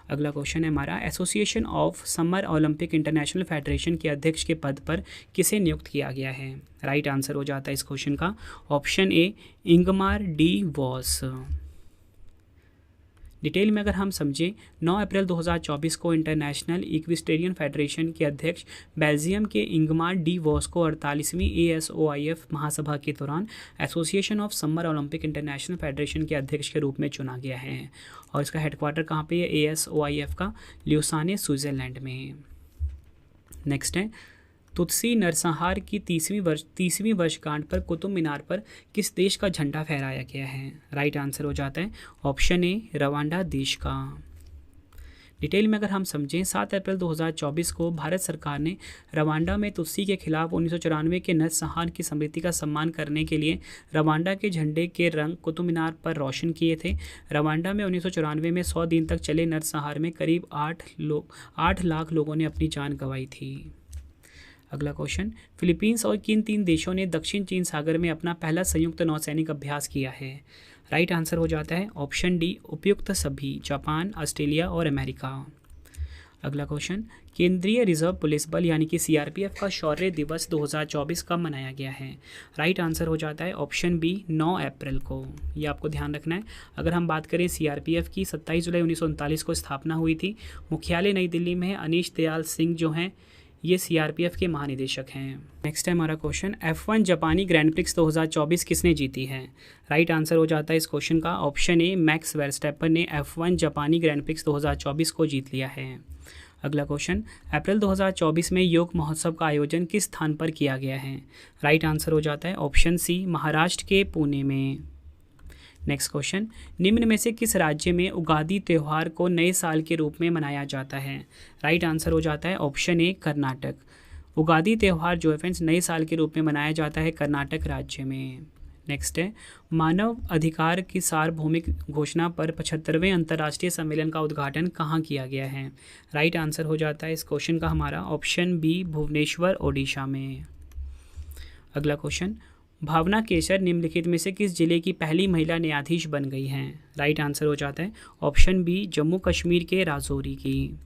अगला क्वेश्चन है हमारा, association of summer Olympic international federation के अध्यक्ष के पद पर किसे नियुक्त किया गया है? राइट आंसर हो जाता है इस क्वेश्चन का option A Ingmar De Vos. डिटेल में अगर हम समझें, 9 अप्रैल 2024 को इंटरनेशनल इक्विस्टेरियन फेडरेशन के अध्यक्ष बेल्जियम के इंगमार डी वॉस को 48वीं ASOIF महासभा के दौरान association of summer Olympic international federation के अध्यक्ष के रूप में चुना गया है। और इसका हेडक्वार्टर कहाँ पे है? ASOIF का ल्यूसाने स्विट्ज़रलैंड में। नेक्स्ट है, तुत्सी नरसंहार की 30वीं वर्षगांठ पर कुतुब मीनार पर किस देश का झंडा फहराया गया है? राइट आंसर हो जाता है ऑप्शन ए रवांडा देश का। डिटेल में अगर हम समझें, 7 अप्रैल 2024 को भारत सरकार ने रवांडा में तुत्सी के खिलाफ 1994 के नरसंहार की स्मृति का सम्मान करने के लिए रवांडा के झंडे के रंग कुतुब मीनार पर रोशन किए थे। रवांडा में 1994 में 100 दिन तक चले नरसंहार में करीब 8 लाख लोगों ने अपनी जान गंवाई थी। अगला क्वेश्चन, फिलीपींस और किन 3 देशों ने दक्षिण चीन सागर में अपना पहला संयुक्त नौसैनिक अभ्यास किया है? राइट आंसर हो जाता है ऑप्शन डी उपयुक्त सभी, जापान, ऑस्ट्रेलिया और अमेरिका। अगला क्वेश्चन, केंद्रीय रिजर्व पुलिस बल यानी कि CRPF का शौर्य दिवस 2024 कब मनाया गया है? राइट आंसर हो जाता है ऑप्शन बी 9 अप्रैल को। ये आपको ध्यान रखना है। अगर हम बात करें CRPF की, 27 जुलाई 1939 को स्थापना हुई थी। मुख्यालय नई दिल्ली में है। अनीश दयाल सिंह जो हैं ये सीआरपीएफ के महानिदेशक हैं। नेक्स्ट है हमारा क्वेश्चन, F1 जापानी ग्रैंड प्रिक्स 2024 किसने जीती है? राइट आंसर हो जाता है इस क्वेश्चन का ऑप्शन ए, मैक्स वर्स्टैपन ने F1 जापानी ग्रैंड प्रिक्स 2024 को जीत लिया है। अगला क्वेश्चन, अप्रैल 2024 में योग महोत्सव का आयोजन किस स्थान पर किया गया है? राइट आंसर हो जाता है ऑप्शन सी, महाराष्ट्र के पुणे में। नेक्स्ट क्वेश्चन, निम्न में से किस राज्य में उगादी त्यौहार को नए साल के रूप में मनाया जाता है? राइट आंसर हो जाता है ऑप्शन ए, कर्नाटक। उगादी त्यौहार जो है फ्रेंड्स नए साल के रूप में मनाया जाता है कर्नाटक राज्य में। नेक्स्ट है, मानव अधिकार की सार्वभौमिक घोषणा पर 75वें अंतर्राष्ट्रीय सम्मेलन का उद्घाटन कहाँ किया गया है? राइट आंसर हो जाता है इस क्वेश्चन का हमारा ऑप्शन बी, भुवनेश्वर, ओडिशा में। अगला क्वेश्चन, भावना केशर निम्नलिखित में से किस जिले की पहली महिला न्यायाधीश बन गई हैं? राइट आंसर हो जाता है ऑप्शन बी, जम्मू कश्मीर के राजौरी की।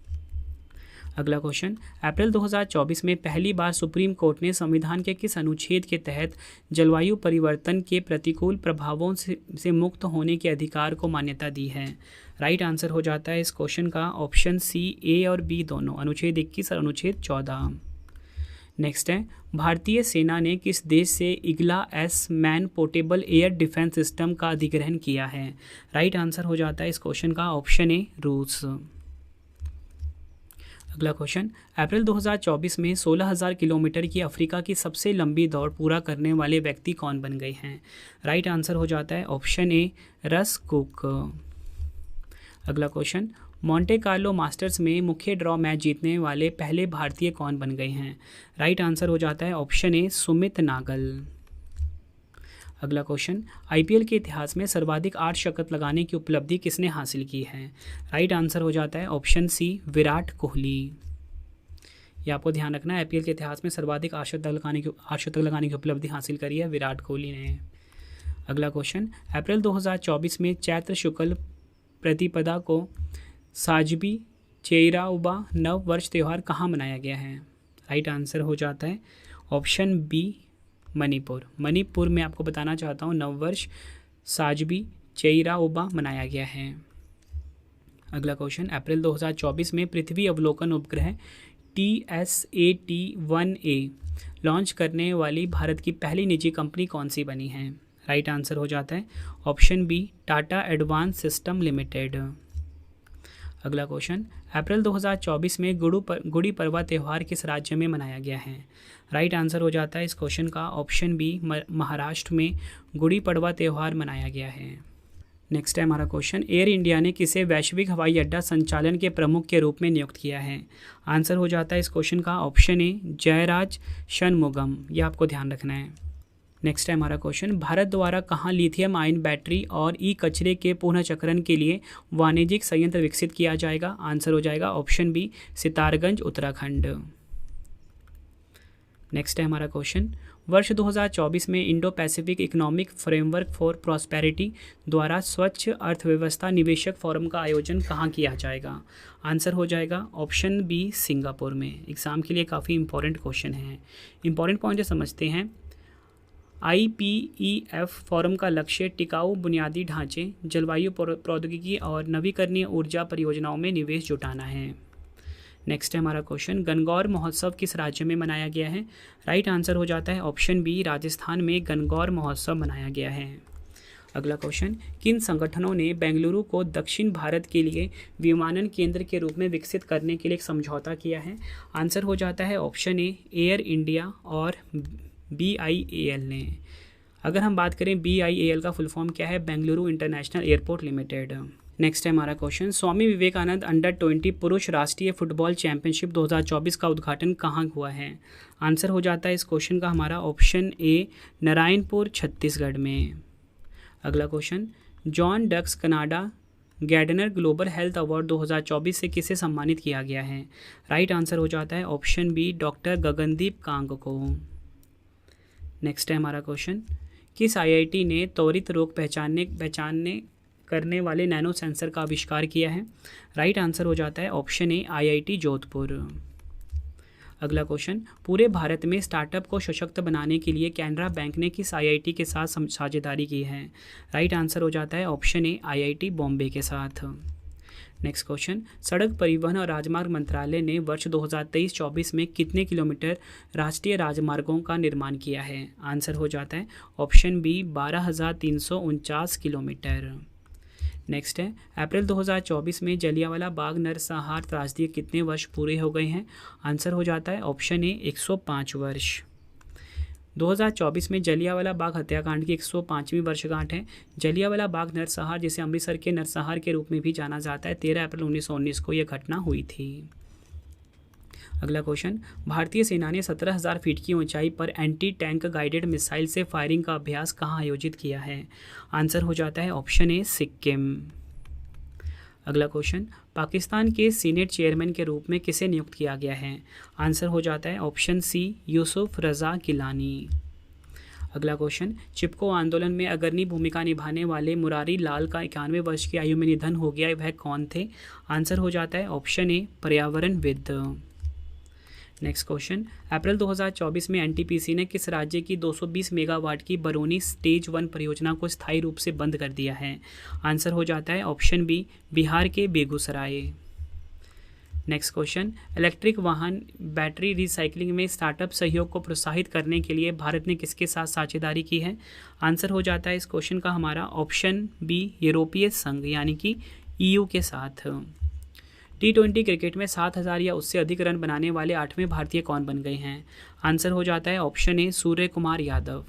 अगला क्वेश्चन, अप्रैल 2024 में पहली बार सुप्रीम कोर्ट ने संविधान के किस अनुच्छेद के तहत जलवायु परिवर्तन के प्रतिकूल प्रभावों से मुक्त होने के अधिकार को मान्यता दी है? राइट आंसर हो जाता है इस क्वेश्चन का ऑप्शन सी, ए और बी दोनों, अनुच्छेद 21 और अनुच्छेद 14। नेक्स्ट है, भारतीय सेना ने किस देश से Igla S man portable air defence system का अधिग्रहण किया है? राइट आंसर हो जाता है इस क्वेश्चन का ऑप्शन ए, रूस। अगला क्वेश्चन, अप्रैल 2024 में 16,000 किलोमीटर की अफ्रीका की सबसे लंबी दौड़ पूरा करने वाले व्यक्ति कौन बन गए हैं? राइट आंसर हो जाता है ऑप्शन ए, रस कुक। अगला क्वेश्चन, मोंटे कार्लो मास्टर्स में मुख्य ड्रॉ मैच जीतने वाले पहले भारतीय कौन बन गए हैं? राइट आंसर हो जाता है ऑप्शन ए, सुमित नागल। अगला क्वेश्चन, आईपीएल के इतिहास में सर्वाधिक 8 शतक लगाने की उपलब्धि किसने हासिल की है? राइट आंसर हो जाता है ऑप्शन सी, विराट कोहली। ये आपको ध्यान रखना है, आईपीएल के इतिहास में सर्वाधिक 8 शतक लगाने की उपलब्धि हासिल करी है विराट कोहली ने। अगला क्वेश्चन, अप्रैल 2024 में चैत्र शुक्ल प्रतिपदा को साजबी चेइराउबा नव वर्ष त्यौहार कहाँ मनाया गया है? राइट आंसर हो जाता है ऑप्शन बी, मणिपुर। मणिपुर में आपको बताना चाहता हूँ नववर्ष साजबी चेइराउबा मनाया गया है। अगला क्वेश्चन, अप्रैल 2024 में पृथ्वी अवलोकन उपग्रह TSAT-1A लॉन्च करने वाली भारत की पहली निजी कंपनी कौन सी बनी है? राइट आंसर हो जाता है option B, Tata advance system limited. अगला क्वेश्चन, अप्रैल 2024 में गुड़ी पड़वा त्यौहार किस राज्य में मनाया गया है? राइट आंसर हो जाता है इस क्वेश्चन का ऑप्शन बी, महाराष्ट्र में गुड़ी पड़वा त्यौहार मनाया गया है। नेक्स्ट है हमारा क्वेश्चन, एयर इंडिया ने किसे वैश्विक हवाई अड्डा संचालन के प्रमुख के रूप में नियुक्त किया है? आंसर हो जाता है इस क्वेश्चन का ऑप्शन ए, जयराज षणमुगम। ये आपको ध्यान रखना है। नेक्स्ट है हमारा क्वेश्चन, भारत द्वारा कहाँ लिथियम आयन बैटरी और ई कचरे के पुनःचक्रण के लिए वाणिज्यिक संयंत्र विकसित किया जाएगा? आंसर हो जाएगा option B, Sitarganj, Uttarakhand. Next है हमारा क्वेश्चन, वर्ष 2024 में Indo Pacific economic framework for prosperity द्वारा स्वच्छ अर्थव्यवस्था निवेशक फोरम का आयोजन कहाँ किया जाएगा? आंसर हो जाएगा ऑप्शन बी, सिंगापुर में। एग्जाम के लिए काफ़ी इंपॉर्टेंट क्वेश्चन है। इंपॉर्टेंट पॉइंट जो समझते हैं, IPEF फोरम का लक्ष्य टिकाऊ बुनियादी ढांचे, जलवायु प्रौद्योगिकी और नवीकरणीय ऊर्जा परियोजनाओं में निवेश जुटाना है। नेक्स्ट है हमारा क्वेश्चन, गणगौर महोत्सव किस राज्य में मनाया गया है? राइट आंसर हो जाता है ऑप्शन बी, राजस्थान में गणगौर महोत्सव मनाया गया है। अगला क्वेश्चन, किन संगठनों ने बेंगलुरु को दक्षिण भारत के लिए विमानन केंद्र के रूप में विकसित करने के लिए एक समझौता किया है? आंसर हो जाता है ऑप्शन ए, एयर इंडिया और BIAL ने। अगर हम बात करें BIAL का फुल फॉर्म क्या है? Bengaluru international airport limited. Next है हमारा क्वेश्चन, स्वामी विवेकानंद अंडर-20 पुरुष राष्ट्रीय फुटबॉल चैंपियनशिप 2024 का उद्घाटन कहाँ हुआ है? आंसर हो जाता है इस क्वेश्चन का हमारा ऑप्शन ए, नारायणपुर, छत्तीसगढ़ में। अगला question, John Dirks Canada Gairdner global health award 2024 से किसे सम्मानित किया गया है? राइट आंसर हो जाता है option B, doctor Gagandeep Kang को। नेक्स्ट है हमारा क्वेश्चन, किस IIT ने त्वरित रोग पहचानने करने वाले नैनो सेंसर का आविष्कार किया है? राइट आंसर हो जाता है ऑप्शन ए, IIT जोधपुर। अगला क्वेश्चन, पूरे भारत में स्टार्टअप को सशक्त बनाने के लिए कैनरा बैंक ने किस IIT के साथ साझेदारी की है? राइट आंसर हो जाता है ऑप्शन ए, IIT बॉम्बे के साथ। नेक्स्ट क्वेश्चन, सड़क परिवहन और राजमार्ग मंत्रालय ने वर्ष 2023-24 में कितने किलोमीटर राष्ट्रीय राजमार्गों का निर्माण किया है? आंसर हो जाता है ऑप्शन बी 12,349 किलोमीटर। नेक्स्ट है, अप्रैल 2024 में जलियांवाला बाग नरसंहार त्रासदी कितने वर्ष पूरे हो गए हैं? आंसर हो जाता है ऑप्शन ए 105 वर्ष। 2024 में जलियांवाला बाग हत्याकांड की 105वीं वर्षगांठ है। जलियांवाला बाग नरसंहार, जिसे अमृतसर के नरसंहार के रूप में भी जाना जाता है, 13 अप्रैल 1919 को यह घटना हुई थी। अगला क्वेश्चन, भारतीय सेना ने 17,000 फीट की ऊंचाई पर एंटी टैंक गाइडेड मिसाइल से फायरिंग का अभ्यास कहाँ आयोजित किया है? आंसर हो जाता है ऑप्शन ए सिक्किम। अगला क्वेश्चन, पाकिस्तान के सीनेट चेयरमैन के रूप में किसे नियुक्त किया गया है? आंसर हो जाता है ऑप्शन सी यूसुफ रजा गिलानी। अगला क्वेश्चन, चिपको आंदोलन में अग्रणी भूमिका निभाने वाले मुरारी लाल का 91 वर्ष की आयु में निधन हो गया, वह कौन थे? आंसर हो जाता है ऑप्शन ए पर्यावरणविद। नेक्स्ट क्वेश्चन, अप्रैल 2024 में एनटीपीसी ने किस राज्य की 220 मेगावाट की बरौनी स्टेज 1 परियोजना को स्थायी रूप से बंद कर दिया है? आंसर हो जाता है ऑप्शन बी बिहार के बेगूसराय। नेक्स्ट क्वेश्चन, इलेक्ट्रिक वाहन बैटरी रिसाइकलिंग में स्टार्टअप सहयोग को प्रोत्साहित करने के लिए भारत ने किसके साथ साझेदारी की है? आंसर हो जाता है इस क्वेश्चन का हमारा ऑप्शन बी यूरोपीय संघ यानी कि ईयू के साथ। T20 क्रिकेट में 7,000 या उससे अधिक रन बनाने वाले 8वें भारतीय कौन बन गए हैं? आंसर हो जाता है ऑप्शन ए सूर्य कुमार यादव।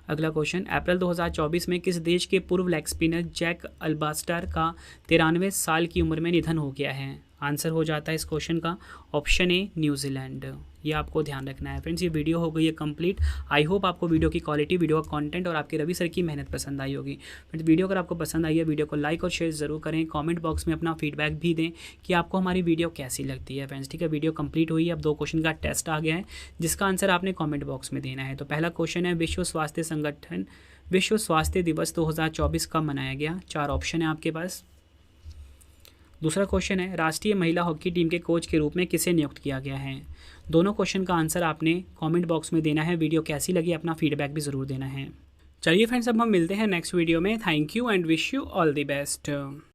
अगला क्वेश्चन, अप्रैल 2024 में किस देश के पूर्व लेग स्पिनर जैक अल्बास्टर का 93 साल की उम्र में निधन हो गया है? आंसर हो जाता है इस क्वेश्चन का ऑप्शन ए न्यूजीलैंड। ये आपको ध्यान रखना है। फ्रेंड्स, ये वीडियो हो गई है कंप्लीट। आई होप आपको वीडियो की क्वालिटी, वीडियो का कंटेंट और आपके रवि सर की मेहनत पसंद आई होगी। फ्रेंड्स, वीडियो अगर आपको पसंद आई है, वीडियो को लाइक और शेयर ज़रूर करें। कमेंट बॉक्स में अपना फीडबैक भी दें कि आपको हमारी वीडियो कैसी लगती है। फ्रेंड्स, ठीक है, वीडियो कंप्लीट हुई है। अब 2 क्वेश्चन का टेस्ट आ गया है जिसका आंसर आपने कॉमेंट बॉक्स में देना है। तो पहला क्वेश्चन है, विश्व स्वास्थ्य दिवस 2024 कब मनाया गया? 4 ऑप्शन है आपके पास। दूसरा क्वेश्चन है, राष्ट्रीय महिला हॉकी टीम के कोच के रूप में किसे नियुक्त किया गया है? दोनों क्वेश्चन का आंसर आपने कमेंट बॉक्स में देना है। वीडियो कैसी लगी अपना फीडबैक भी ज़रूर देना है। चलिए फ्रेंड्स, अब हम मिलते हैं नेक्स्ट वीडियो में। Thank you and wish you all the best.